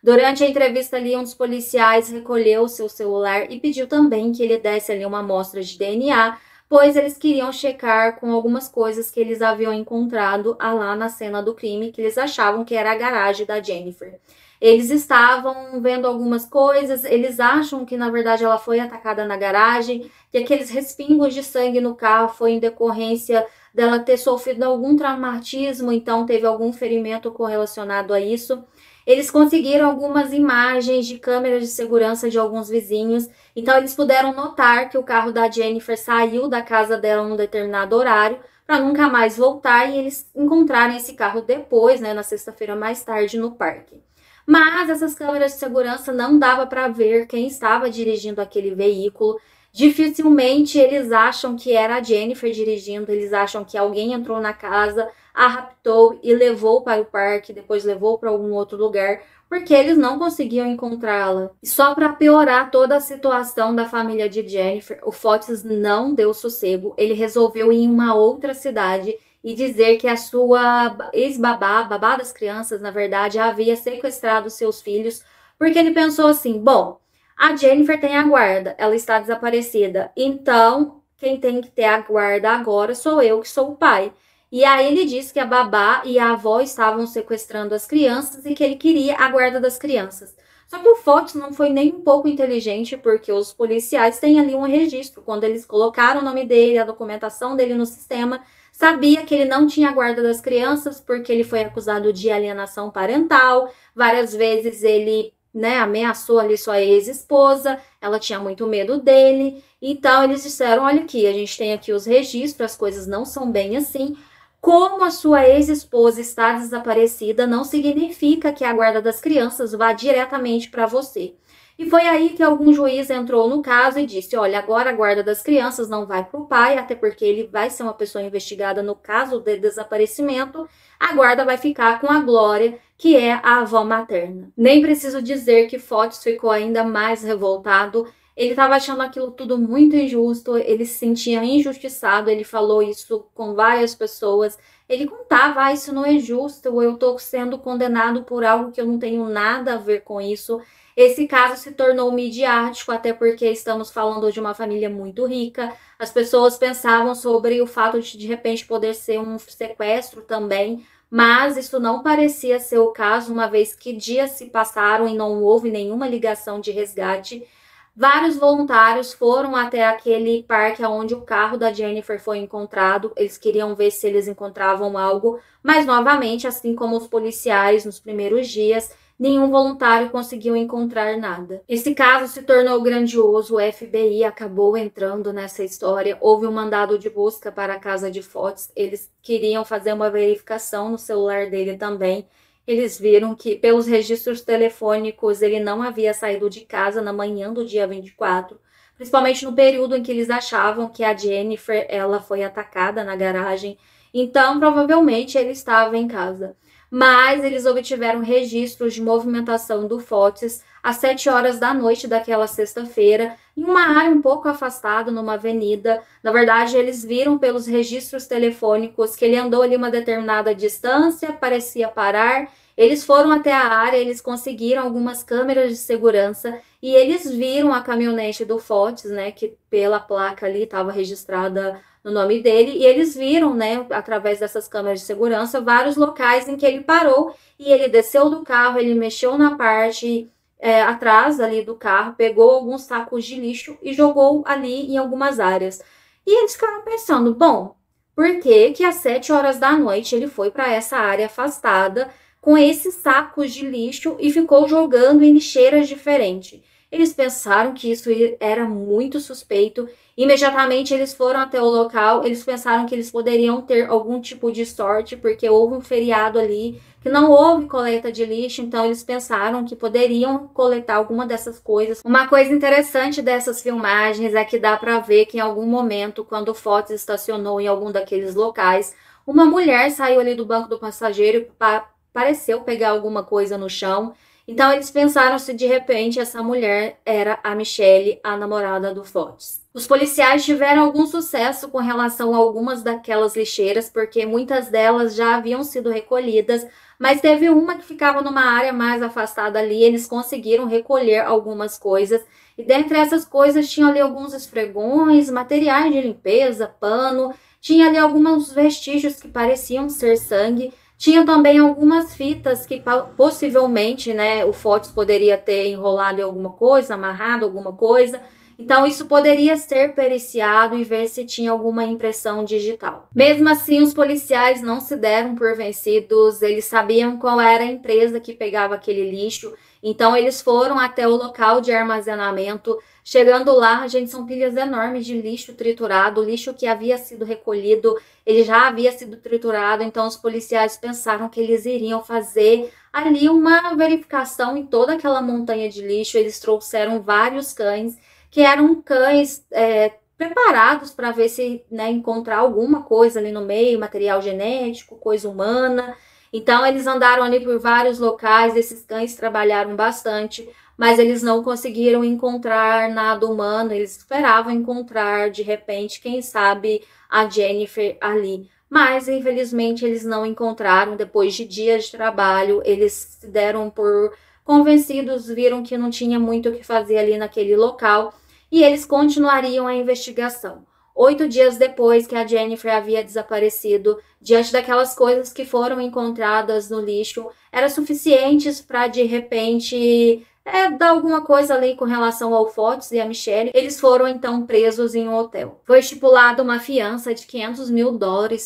Durante a entrevista ali, um dos policiais recolheu o seu celular e pediu também que ele desse ali uma amostra de DNA, pois eles queriam checar com algumas coisas que eles haviam encontrado lá na cena do crime, que eles achavam que era a garagem da Jennifer. Eles estavam vendo algumas coisas, eles acham que na verdade ela foi atacada na garagem, que aqueles respingos de sangue no carro foi em decorrência dela ter sofrido algum traumatismo, então teve algum ferimento correlacionado a isso. Eles conseguiram algumas imagens de câmeras de segurança de alguns vizinhos, então eles puderam notar que o carro da Jennifer saiu da casa dela num determinado horário para nunca mais voltar, e eles encontraram esse carro depois, né, na sexta-feira mais tarde no parque. Mas essas câmeras de segurança não dava para ver quem estava dirigindo aquele veículo. Dificilmente eles acham que era a Jennifer dirigindo, eles acham que alguém entrou na casa, a raptou e levou para o parque, depois levou para algum outro lugar, porque eles não conseguiam encontrá-la. E só para piorar toda a situação da família de Jennifer, o Fox não deu sossego, ele resolveu ir em uma outra cidade e dizer que a sua ex-babá, babá das crianças, na verdade, havia sequestrado seus filhos, porque ele pensou assim, bom, a Jennifer tem a guarda, ela está desaparecida, então quem tem que ter a guarda agora sou eu, que sou o pai. E aí ele disse que a babá e a avó estavam sequestrando as crianças e que ele queria a guarda das crianças. Só que o Fox não foi nem um pouco inteligente, porque os policiais têm ali um registro. Quando eles colocaram o nome dele, a documentação dele no sistema, sabia que ele não tinha a guarda das crianças, porque ele foi acusado de alienação parental. Várias vezes ele, né, ameaçou ali sua ex-esposa, ela tinha muito medo dele. Então eles disseram, olha aqui, a gente tem aqui os registros, as coisas não são bem assim. Como a sua ex-esposa está desaparecida, não significa que a guarda das crianças vá diretamente para você. E foi aí que algum juiz entrou no caso e disse: olha, agora a guarda das crianças não vai para o pai, até porque ele vai ser uma pessoa investigada no caso de desaparecimento, a guarda vai ficar com a Glória, que é a avó materna. Nem preciso dizer que Fotis ficou ainda mais revoltado. Ele estava achando aquilo tudo muito injusto, ele se sentia injustiçado, ele falou isso com várias pessoas. Ele contava: ah, isso não é justo, eu estou sendo condenado por algo que eu não tenho nada a ver com isso. Esse caso se tornou midiático, até porque estamos falando de uma família muito rica. As pessoas pensavam sobre o fato de repente poder ser um sequestro também, mas isso não parecia ser o caso, uma vez que dias se passaram e não houve nenhuma ligação de resgate. Vários voluntários foram até aquele parque onde o carro da Jennifer foi encontrado. Eles queriam ver se eles encontravam algo, mas novamente, assim como os policiais nos primeiros dias, nenhum voluntário conseguiu encontrar nada. Esse caso se tornou grandioso, o FBI acabou entrando nessa história, houve um mandado de busca para a casa de Fotis, eles queriam fazer uma verificação no celular dele também. Eles viram que, pelos registros telefônicos, ele não havia saído de casa na manhã do dia 24, principalmente no período em que eles achavam que a Jennifer ela foi atacada na garagem. Então, provavelmente, ele estava em casa. Mas eles obtiveram registros de movimentação do Fotis às 7 horas da noite daquela sexta-feira, em uma área um pouco afastada, numa avenida. Na verdade, eles viram pelos registros telefônicos que ele andou ali uma determinada distância, parecia parar. Eles foram até a área, eles conseguiram algumas câmeras de segurança e eles viram a caminhonete do Fotis, né, que pela placa ali estava registrada no nome dele, e eles viram, né, através dessas câmeras de segurança, vários locais em que ele parou e ele desceu do carro, ele mexeu na parte atrás ali do carro, pegou alguns sacos de lixo e jogou ali em algumas áreas. E eles ficaram pensando: bom, por que que às 7 horas da noite ele foi para essa área afastada com esses sacos de lixo e ficou jogando em lixeiras diferentes? Eles pensaram que isso era muito suspeito. Imediatamente eles foram até o local, eles pensaram que eles poderiam ter algum tipo de sorte, porque houve um feriado ali, que não houve coleta de lixo, então eles pensaram que poderiam coletar alguma dessas coisas. Uma coisa interessante dessas filmagens é que dá para ver que em algum momento, quando o Fotis estacionou em algum daqueles locais, uma mulher saiu ali do banco do passageiro e pareceu pegar alguma coisa no chão. Então eles pensaram se de repente essa mulher era a Michelle, a namorada do Fotis. Os policiais tiveram algum sucesso com relação a algumas daquelas lixeiras, porque muitas delas já haviam sido recolhidas, mas teve uma que ficava numa área mais afastada ali, eles conseguiram recolher algumas coisas, e dentre essas coisas tinha ali alguns esfregões, materiais de limpeza, pano, tinha ali alguns vestígios que pareciam ser sangue. Tinha também algumas fitas que possivelmente, né, o Fotis poderia ter enrolado em alguma coisa, amarrado alguma coisa. Então, isso poderia ser periciado e ver se tinha alguma impressão digital. Mesmo assim, os policiais não se deram por vencidos, eles sabiam qual era a empresa que pegava aquele lixo, então eles foram até o local de armazenamento. Chegando lá, gente, são pilhas enormes de lixo triturado, lixo que havia sido recolhido, ele já havia sido triturado, então os policiais pensaram que eles iriam fazer ali uma verificação em toda aquela montanha de lixo. Eles trouxeram vários cães, que eram cães preparados para ver se, né, encontrar alguma coisa ali no meio, material genético, coisa humana. Então eles andaram ali por vários locais, esses cães trabalharam bastante, mas eles não conseguiram encontrar nada humano. Eles esperavam encontrar, de repente, quem sabe, a Jennifer ali. Mas, infelizmente, eles não encontraram. Depois de dias de trabalho, eles se deram por convencidos, viram que não tinha muito o que fazer ali naquele local e eles continuariam a investigação. 8 dias depois que a Jennifer havia desaparecido, diante daquelas coisas que foram encontradas no lixo, eram suficientes para, de repente, dar alguma coisa ali com relação ao Fotis e a Michelle. Eles foram, então, presos em um hotel. Foi estipulada uma fiança de $500 mil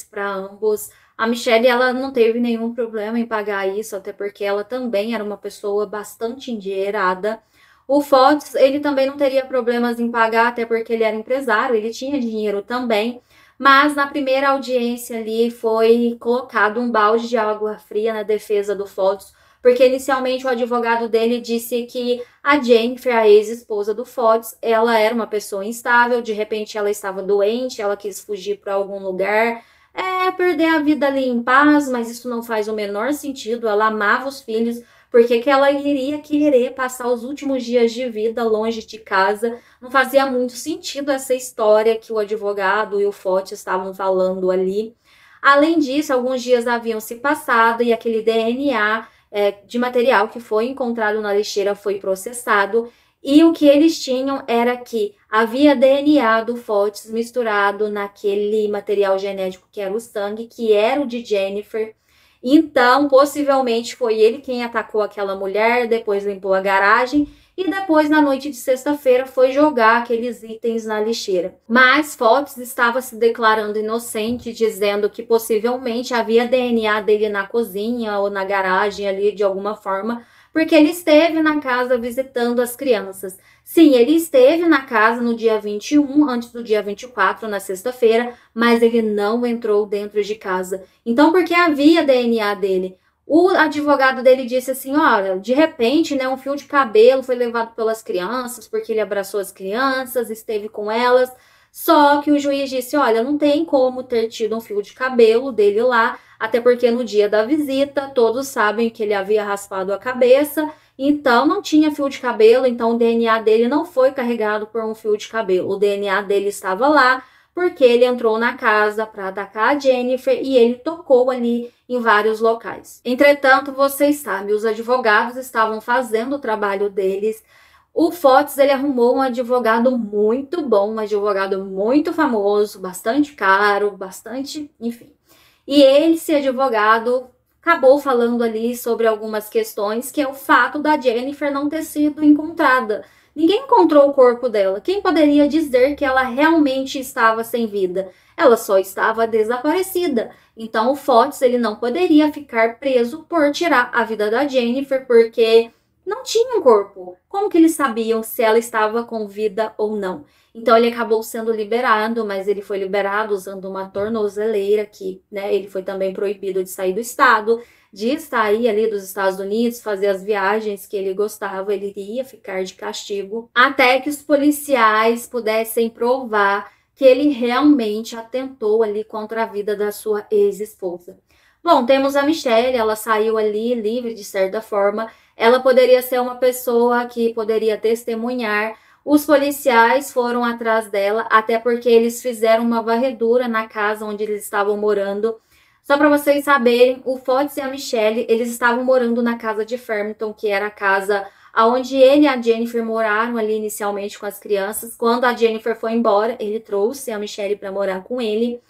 para ambos. A Michelle, ela não teve nenhum problema em pagar isso, até porque ela também era uma pessoa bastante endinheirada. O Fotis, ele também não teria problemas em pagar, até porque ele era empresário, ele tinha dinheiro também. Mas na primeira audiência ali foi colocado um balde de água fria na defesa do Fotis, porque inicialmente o advogado dele disse que a Jennifer, a ex-esposa do Fotis, ela era uma pessoa instável, de repente ela estava doente, ela quis fugir para algum lugar, perder a vida ali em paz, mas isso não faz o menor sentido, ela amava os filhos, por que ela iria querer passar os últimos dias de vida longe de casa? Não fazia muito sentido essa história que o advogado e o Fotis estavam falando ali. Além disso, alguns dias haviam se passado e aquele DNA de material que foi encontrado na lixeira foi processado. E o que eles tinham era que havia DNA do Fotis misturado naquele material genético que era o sangue, que era o de Jennifer. Então, possivelmente foi ele quem atacou aquela mulher, depois limpou a garagem e depois, na noite de sexta-feira, foi jogar aqueles itens na lixeira. Mas Fotis estava se declarando inocente, dizendo que possivelmente havia DNA dele na cozinha ou na garagem ali de alguma forma, porque ele esteve na casa visitando as crianças. Sim, ele esteve na casa no dia 21, antes do dia 24, na sexta-feira, mas ele não entrou dentro de casa. Então, porque havia DNA dele. O advogado dele disse assim, olha, de repente, né, um fio de cabelo foi levado pelas crianças, porque ele abraçou as crianças, esteve com elas. Só que o juiz disse, olha, não tem como ter tido um fio de cabelo dele lá, até porque no dia da visita, todos sabem que ele havia raspado a cabeça, então não tinha fio de cabelo, então o DNA dele não foi carregado por um fio de cabelo. O DNA dele estava lá, porque ele entrou na casa para atacar a Jennifer e ele tocou ali em vários locais. Entretanto, vocês sabem, os advogados estavam fazendo o trabalho deles. O Fotis, ele arrumou um advogado muito bom, um advogado muito famoso, bastante caro, bastante, enfim. E esse advogado acabou falando ali sobre algumas questões, que é o fato da Jennifer não ter sido encontrada. Ninguém encontrou o corpo dela. Quem poderia dizer que ela realmente estava sem vida? Ela só estava desaparecida. Então o Fotis, ele não poderia ficar preso por tirar a vida da Jennifer, porque não tinha um corpo. Como que eles sabiam se ela estava com vida ou não? Então ele acabou sendo liberado, mas ele foi liberado usando uma tornozeleira que, né, ele foi também proibido de sair do estado, de sair ali dos Estados Unidos, fazer as viagens que ele gostava, ele iria ficar de castigo, até que os policiais pudessem provar que ele realmente atentou ali contra a vida da sua ex-esposa. Bom, temos a Michelle, ela saiu ali livre de certa forma, ela poderia ser uma pessoa que poderia testemunhar. Os policiais foram atrás dela, até porque eles fizeram uma varredura na casa onde eles estavam morando. Só para vocês saberem, o Fotis e a Michelle, eles estavam morando na casa de Farmington, que era a casa onde ele e a Jennifer moraram ali inicialmente com as crianças. Quando a Jennifer foi embora, ele trouxe a Michelle para morar com ele.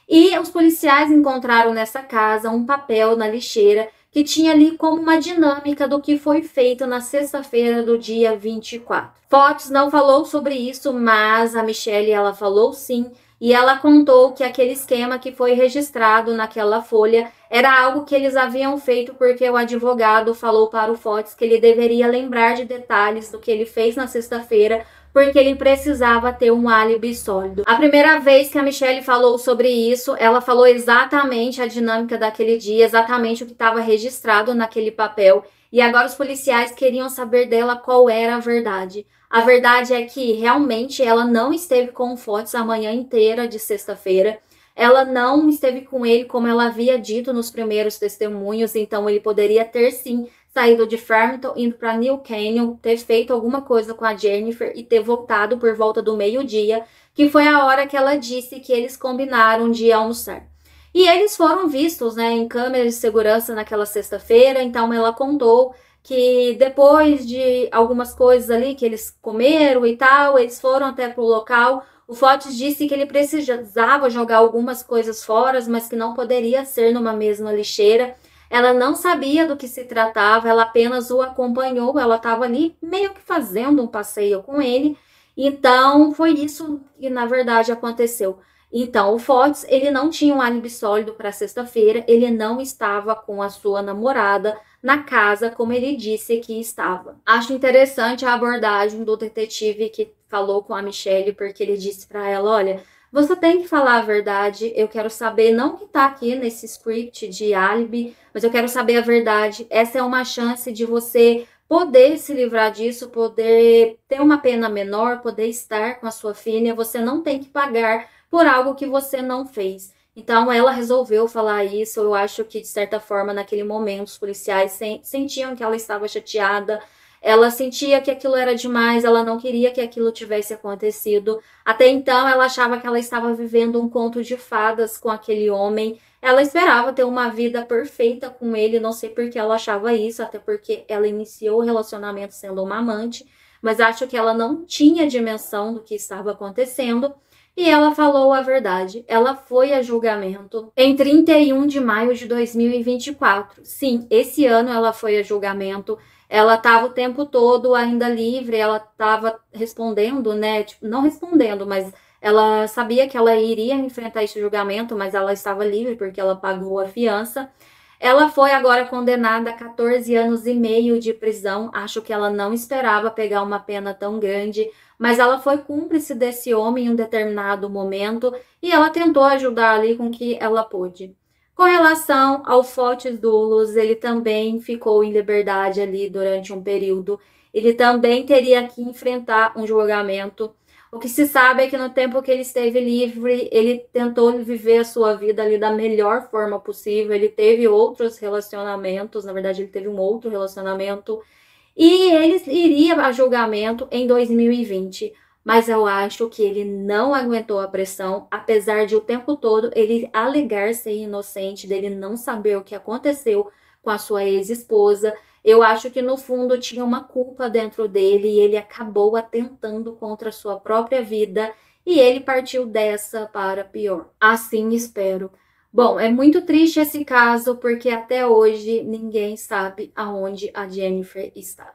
E os policiais encontraram nessa casa um papel na lixeira que tinha ali como uma dinâmica do que foi feito na sexta-feira do dia 24. Fotis não falou sobre isso, mas a Michelle, ela falou sim, e ela contou que aquele esquema que foi registrado naquela folha era algo que eles haviam feito porque o advogado falou para o Fotis que ele deveria lembrar de detalhes do que ele fez na sexta-feira, porque ele precisava ter um álibi sólido. A primeira vez que a Michelle falou sobre isso, ela falou exatamente a dinâmica daquele dia, exatamente o que estava registrado naquele papel. E agora os policiais queriam saber dela qual era a verdade. A verdade é que realmente ela não esteve com o Fotis a manhã inteira de sexta-feira. Ela não esteve com ele como ela havia dito nos primeiros testemunhos, então ele poderia ter sim saído de Farmington, indo para New Canyon, ter feito alguma coisa com a Jennifer e ter voltado por volta do meio-dia, que foi a hora que ela disse que eles combinaram de almoçar. E eles foram vistos, né, em câmeras de segurança naquela sexta-feira, então ela contou que depois de algumas coisas ali que eles comeram e tal, eles foram até para o local. O Fotis disse que ele precisava jogar algumas coisas fora, mas que não poderia ser numa mesma lixeira. Ela não sabia do que se tratava, ela apenas o acompanhou, ela estava ali meio que fazendo um passeio com ele. Então, foi isso que na verdade aconteceu. Então, o Fotis, ele não tinha um álibi sólido para sexta-feira, ele não estava com a sua namorada na casa como ele disse que estava. Acho interessante a abordagem do detetive que falou com a Michelle, porque ele disse para ela, olha, Você tem que falar a verdade. Eu quero saber, não que tá aqui nesse script de álibi, mas eu quero saber a verdade. Essa é uma chance de você poder se livrar disso, poder ter uma pena menor, poder estar com a sua filha. Você não tem que pagar por algo que você não fez. Então, ela resolveu falar isso. Eu acho que, de certa forma, naquele momento, os policiais sentiam que ela estava chateada. Ela sentia que aquilo era demais, ela não queria que aquilo tivesse acontecido. Até então, ela achava que ela estava vivendo um conto de fadas com aquele homem. Ela esperava ter uma vida perfeita com ele, não sei por que ela achava isso, até porque ela iniciou o relacionamento sendo uma amante, mas acho que ela não tinha dimensão do que estava acontecendo. E ela falou a verdade. Ela foi a julgamento em 31 de maio de 2024. Sim, esse ano ela foi a julgamento. Ela estava o tempo todo ainda livre, ela estava respondendo, né? Tipo, não respondendo, mas ela sabia que ela iria enfrentar esse julgamento, mas ela estava livre porque ela pagou a fiança. Ela foi agora condenada a 14 anos e meio de prisão. Acho que ela não esperava pegar uma pena tão grande, mas ela foi cúmplice desse homem em um determinado momento e ela tentou ajudar ali com o que ela pôde. Com relação ao Fotis Dulos, ele também ficou em liberdade ali durante um período. Ele também teria que enfrentar um julgamento. O que se sabe é que no tempo que ele esteve livre, ele tentou viver a sua vida ali da melhor forma possível. Ele teve outros relacionamentos, na verdade ele teve um outro relacionamento, e ele iria a julgamento em 2020. Mas eu acho que ele não aguentou a pressão, apesar de o tempo todo ele alegar ser inocente, dele não saber o que aconteceu com a sua ex-esposa. Eu acho que no fundo tinha uma culpa dentro dele e ele acabou atentando contra a sua própria vida e ele partiu dessa para pior. Assim espero. Bom, é muito triste esse caso porque até hoje ninguém sabe aonde a Jennifer está.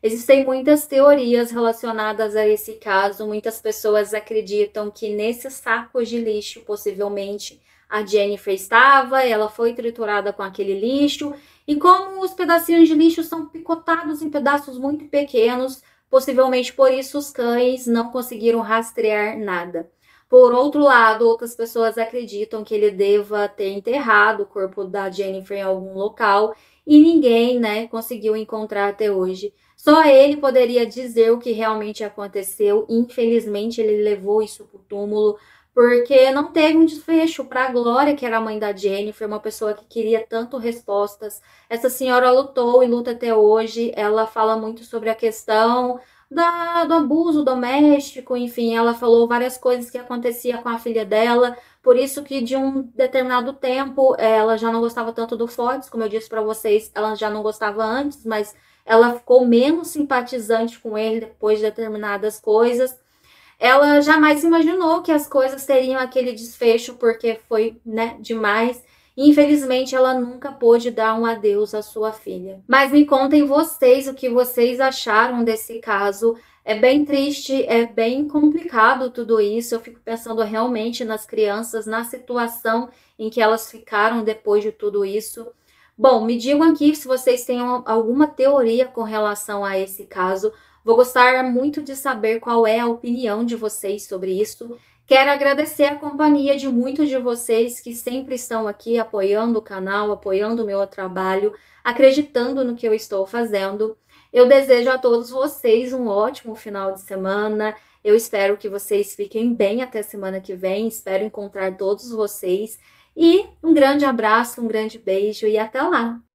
Existem muitas teorias relacionadas a esse caso. Muitas pessoas acreditam que nesses sacos de lixo, possivelmente, a Jennifer estava, ela foi triturada com aquele lixo, e como os pedacinhos de lixo são picotados em pedaços muito pequenos, possivelmente por isso os cães não conseguiram rastrear nada. Por outro lado, outras pessoas acreditam que ele deva ter enterrado o corpo da Jennifer em algum local e ninguém, né, conseguiu encontrar até hoje. Só ele poderia dizer o que realmente aconteceu. Infelizmente, ele levou isso para o túmulo, porque não teve um desfecho para a Glória, que era a mãe da Jennifer, uma pessoa que queria tanto respostas. Essa senhora lutou e luta até hoje. Ela fala muito sobre a questão do abuso doméstico, enfim, ela falou várias coisas que acontecia com a filha dela, por isso que de um determinado tempo ela já não gostava tanto do Fotis, como eu disse para vocês, ela já não gostava antes, mas ela ficou menos simpatizante com ele depois de determinadas coisas. Ela jamais imaginou que as coisas teriam aquele desfecho, porque foi, né, demais. Infelizmente, ela nunca pôde dar um adeus à sua filha. Mas me contem vocês o que vocês acharam desse caso. É bem triste, é bem complicado tudo isso. Eu fico pensando realmente nas crianças, na situação em que elas ficaram depois de tudo isso. Bom, me digam aqui se vocês têm alguma teoria com relação a esse caso. Vou gostar muito de saber qual é a opinião de vocês sobre isso. Quero agradecer a companhia de muitos de vocês que sempre estão aqui apoiando o canal, apoiando o meu trabalho, acreditando no que eu estou fazendo. Eu desejo a todos vocês um ótimo final de semana. Eu espero que vocês fiquem bem até semana que vem. Espero encontrar todos vocês. E um grande abraço, um grande beijo e até lá!